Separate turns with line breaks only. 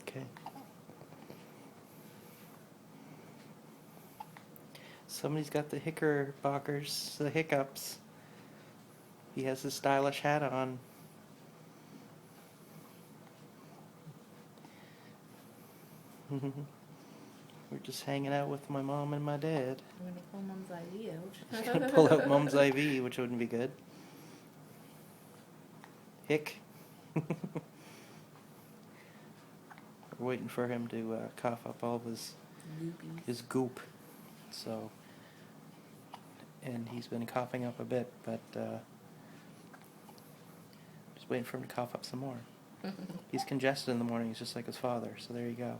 Okay. Somebody's got the Hickerbockers, the hiccups. He has his stylish hat on. We're just hanging out with my mom and my dad.
I'm gonna pull Mom's IV out.
He's gonna pull out Mom's IV, which wouldn't be good. Hick. We're waiting for him to cough up all of
Goopies.
his goop. So, and he's been coughing up a bit, but just waiting for him to cough up some more. He's congested in the mornings, just like his father. So there you go.